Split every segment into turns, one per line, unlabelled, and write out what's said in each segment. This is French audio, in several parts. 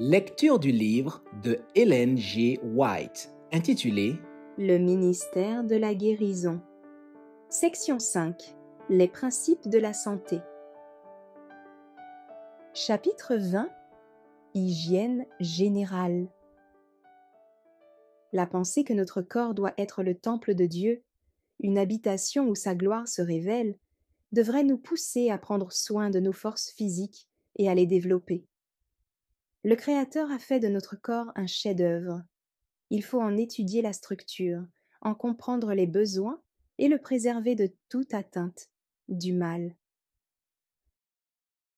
Lecture du livre de Ellen G. White, intitulé
Le ministère de la guérison. Section 5. Les principes de la santé. Chapitre 20. Hygiène générale. La pensée que notre corps doit être le temple de Dieu, une habitation où sa gloire se révèle, devrait nous pousser à prendre soin de nos forces physiques et à les développer. Le Créateur a fait de notre corps un chef-d'œuvre. Il faut en étudier la structure, en comprendre les besoins et le préserver de toute atteinte du mal.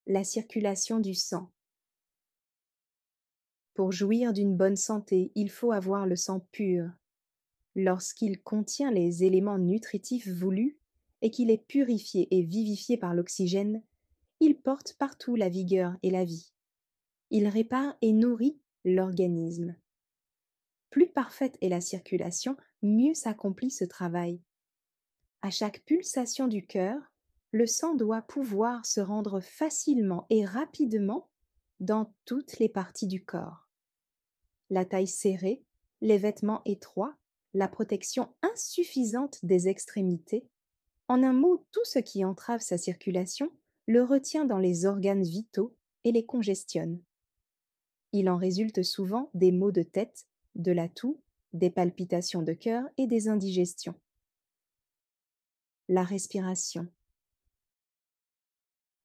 La circulation du sang. Pour jouir d'une bonne santé, il faut avoir le sang pur. Lorsqu'il contient les éléments nutritifs voulus et qu'il est purifié et vivifié par l'oxygène, il porte partout la vigueur et la vie. Il répare et nourrit l'organisme. Plus parfaite est la circulation, mieux s'accomplit ce travail. À chaque pulsation du cœur, le sang doit pouvoir se rendre facilement et rapidement dans toutes les parties du corps. La taille serrée, les vêtements étroits, la protection insuffisante des extrémités, en un mot, tout ce qui entrave sa circulation le retient dans les organes vitaux et les congestionne. Il en résulte souvent des maux de tête, de la toux, des palpitations de cœur et des indigestions. La respiration.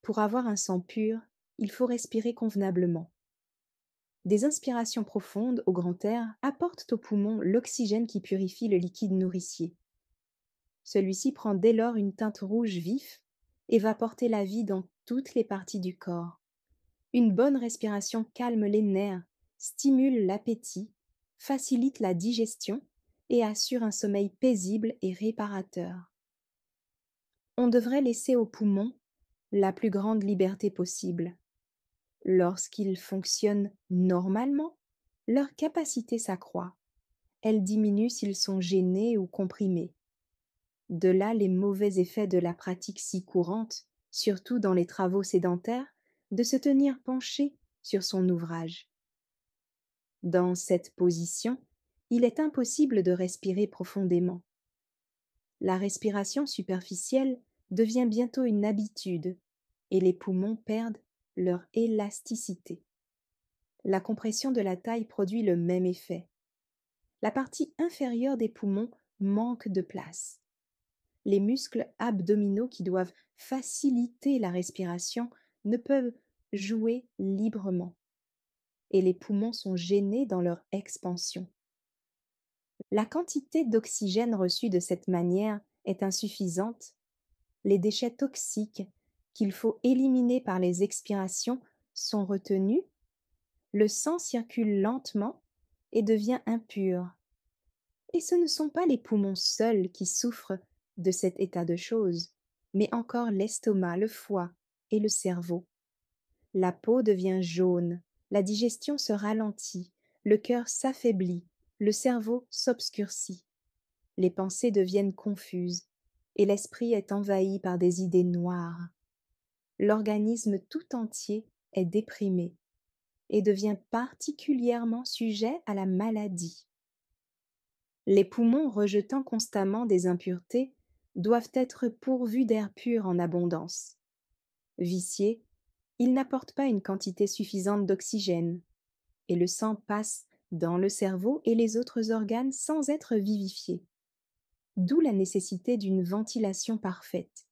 Pour avoir un sang pur, il faut respirer convenablement. Des inspirations profondes au grand air apportent aux poumons l'oxygène qui purifie le liquide nourricier. Celui-ci prend dès lors une teinte rouge vif et va porter la vie dans toutes les parties du corps. Une bonne respiration calme les nerfs, stimule l'appétit, facilite la digestion et assure un sommeil paisible et réparateur. On devrait laisser aux poumons la plus grande liberté possible. Lorsqu'ils fonctionnent normalement, leur capacité s'accroît. Elle diminue s'ils sont gênés ou comprimés. De là les mauvais effets de la pratique si courante, surtout dans les travaux sédentaires, de se tenir penché sur son ouvrage. Dans cette position, il est impossible de respirer profondément. La respiration superficielle devient bientôt une habitude et les poumons perdent leur élasticité. La compression de la taille produit le même effet. La partie inférieure des poumons manque de place. Les muscles abdominaux qui doivent faciliter la respiration ne peuvent jouer librement et les poumons sont gênés dans leur expansion. La quantité d'oxygène reçue de cette manière est insuffisante. Les déchets toxiques qu'il faut éliminer par les expirations sont retenus. Le sang circule lentement et devient impur. Et ce ne sont pas les poumons seuls qui souffrent de cet état de choses, mais encore l'estomac, le foie et le cerveau. La peau devient jaune, la digestion se ralentit, le cœur s'affaiblit, le cerveau s'obscurcit. Les pensées deviennent confuses et l'esprit est envahi par des idées noires. L'organisme tout entier est déprimé et devient particulièrement sujet à la maladie. Les poumons rejetant constamment des impuretés doivent être pourvus d'air pur en abondance. Viciés, ils n'apportent pas une quantité suffisante d'oxygène, et le sang passe dans le cerveau et les autres organes sans être vivifié. D'où la nécessité d'une ventilation parfaite.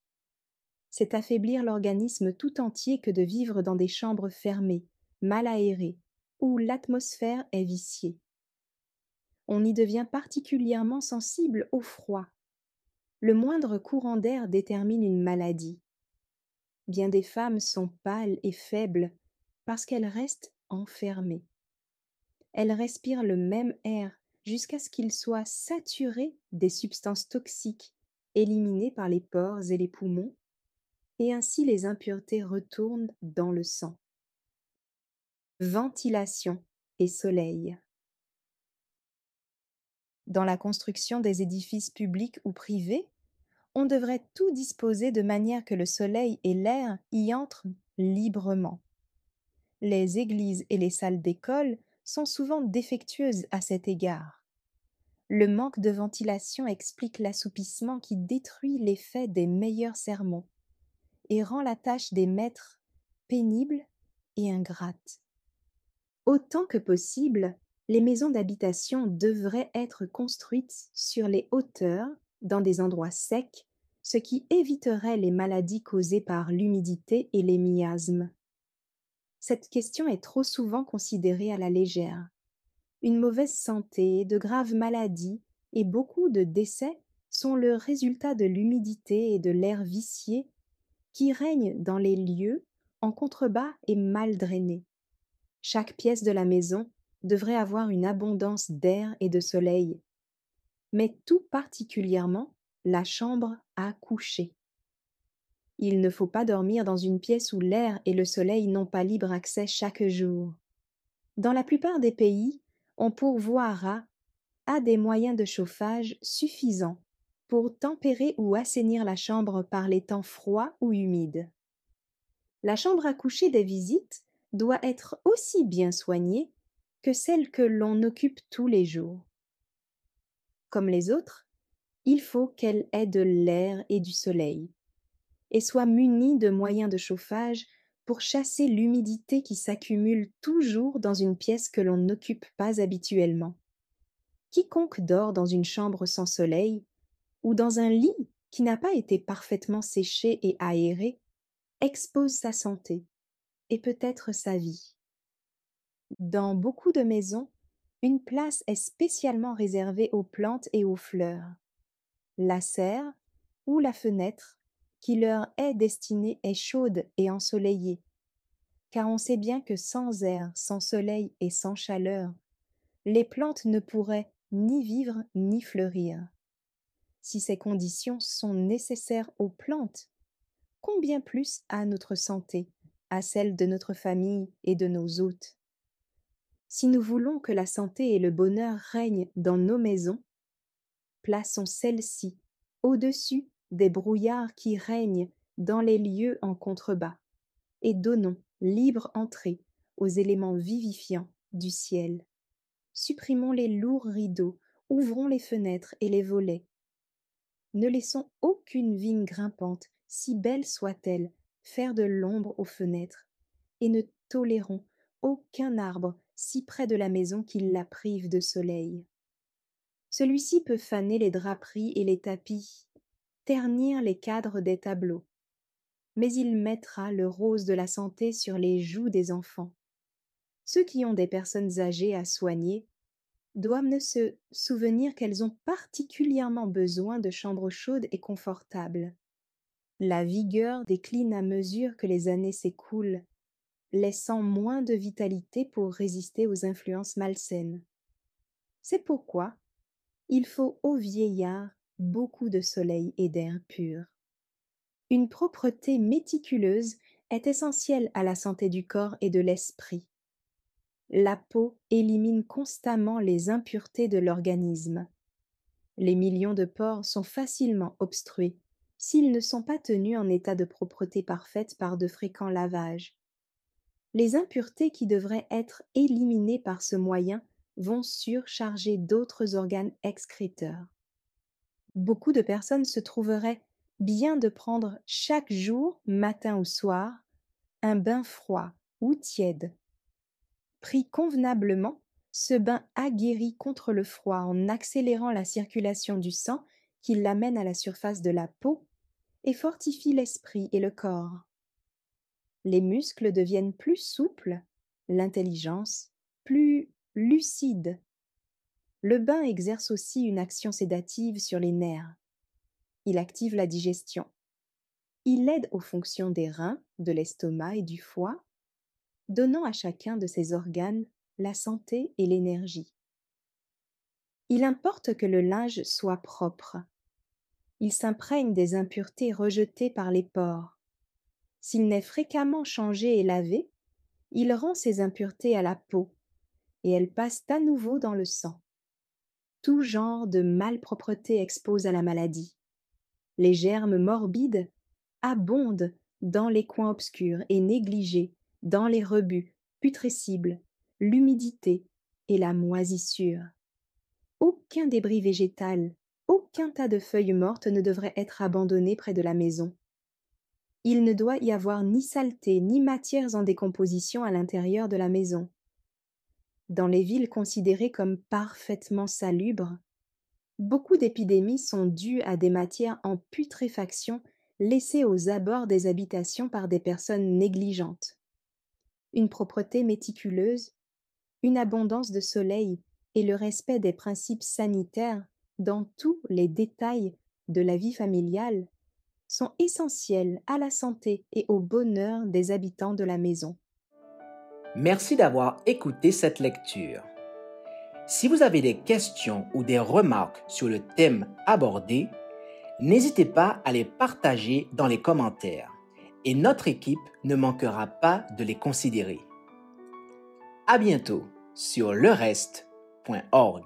C'est affaiblir l'organisme tout entier que de vivre dans des chambres fermées, mal aérées, où l'atmosphère est viciée. On y devient particulièrement sensible au froid. Le moindre courant d'air détermine une maladie. Bien des femmes sont pâles et faibles parce qu'elles restent enfermées. Elles respirent le même air jusqu'à ce qu'il soit saturé des substances toxiques éliminées par les pores et les poumons, et ainsi les impuretés retournent dans le sang. Ventilation et soleil. Dans la construction des édifices publics ou privés, on devrait tout disposer de manière que le soleil et l'air y entrent librement. Les églises et les salles d'école sont souvent défectueuses à cet égard. Le manque de ventilation explique l'assoupissement qui détruit l'effet des meilleurs sermons et rend la tâche des maîtres pénible et ingrate. Autant que possible, les maisons d'habitation devraient être construites sur les hauteurs, dans des endroits secs, ce qui éviterait les maladies causées par l'humidité et les miasmes. Cette question est trop souvent considérée à la légère. Une mauvaise santé, de graves maladies et beaucoup de décès sont le résultat de l'humidité et de l'air vicié qui règnent dans les lieux en contrebas et mal drainés. Chaque pièce de la maison devrait avoir une abondance d'air et de soleil, mais tout particulièrement la chambre à coucher. Il ne faut pas dormir dans une pièce où l'air et le soleil n'ont pas libre accès chaque jour. Dans la plupart des pays, on pourvoira à des moyens de chauffage suffisants pour tempérer ou assainir la chambre par les temps froids ou humides. La chambre à coucher des visites doit être aussi bien soignée que celle que l'on occupe tous les jours. Comme les autres, il faut qu'elle ait de l'air et du soleil, et soit munie de moyens de chauffage pour chasser l'humidité qui s'accumule toujours dans une pièce que l'on n'occupe pas habituellement. Quiconque dort dans une chambre sans soleil, ou dans un lit qui n'a pas été parfaitement séché et aéré, expose sa santé et peut-être sa vie. Dans beaucoup de maisons, une place est spécialement réservée aux plantes et aux fleurs. La serre ou la fenêtre qui leur est destinée est chaude et ensoleillée, car on sait bien que sans air, sans soleil et sans chaleur, les plantes ne pourraient ni vivre ni fleurir. Si ces conditions sont nécessaires aux plantes, combien plus à notre santé, à celle de notre famille et de nos hôtes. Si nous voulons que la santé et le bonheur règnent dans nos maisons, plaçons celles-ci au-dessus des brouillards qui règnent dans les lieux en contrebas, et donnons libre entrée aux éléments vivifiants du ciel. Supprimons les lourds rideaux, ouvrons les fenêtres et les volets. Ne laissons aucune vigne grimpante, si belle soit-elle, faire de l'ombre aux fenêtres, et ne tolérons aucun arbre si près de la maison qu'il la prive de soleil. Celui-ci peut faner les draperies et les tapis, ternir les cadres des tableaux, mais il mettra le rose de la santé sur les joues des enfants. Ceux qui ont des personnes âgées à soigner doivent se souvenir qu'elles ont particulièrement besoin de chambres chaudes et confortables. La vigueur décline à mesure que les années s'écoulent, laissant moins de vitalité pour résister aux influences malsaines. C'est pourquoi il faut aux vieillards beaucoup de soleil et d'air pur. Une propreté méticuleuse est essentielle à la santé du corps et de l'esprit. La peau élimine constamment les impuretés de l'organisme. Les millions de pores sont facilement obstrués s'ils ne sont pas tenus en état de propreté parfaite par de fréquents lavages. Les impuretés qui devraient être éliminées par ce moyen vont surcharger d'autres organes excréteurs. Beaucoup de personnes se trouveraient bien de prendre chaque jour, matin ou soir, un bain froid ou tiède. Pris convenablement, ce bain aguerrit contre le froid en accélérant la circulation du sang qui l'amène à la surface de la peau et fortifie l'esprit et le corps. Les muscles deviennent plus souples, l'intelligence plus lucide. Le bain exerce aussi une action sédative sur les nerfs. Il active la digestion. Il aide aux fonctions des reins, de l'estomac et du foie, donnant à chacun de ces organes la santé et l'énergie. Il importe que le linge soit propre. Il s'imprègne des impuretés rejetées par les pores. S'il n'est fréquemment changé et lavé, il rend ces impuretés à la peau, et elles passent à nouveau dans le sang. Tout genre de malpropreté expose à la maladie. Les germes morbides abondent dans les coins obscurs et négligés, dans les rebuts, putrescible, l'humidité et la moisissure. Aucun débris végétal, aucun tas de feuilles mortes ne devrait être abandonné près de la maison. Il ne doit y avoir ni saleté ni matières en décomposition à l'intérieur de la maison. Dans les villes considérées comme parfaitement salubres, beaucoup d'épidémies sont dues à des matières en putréfaction laissées aux abords des habitations par des personnes négligentes. Une propreté méticuleuse, une abondance de soleil et le respect des principes sanitaires dans tous les détails de la vie familiale sont essentiels à la santé et au bonheur des habitants de la maison.
Merci d'avoir écouté cette lecture. Si vous avez des questions ou des remarques sur le thème abordé, n'hésitez pas à les partager dans les commentaires et notre équipe ne manquera pas de les considérer. À bientôt sur lereste.org.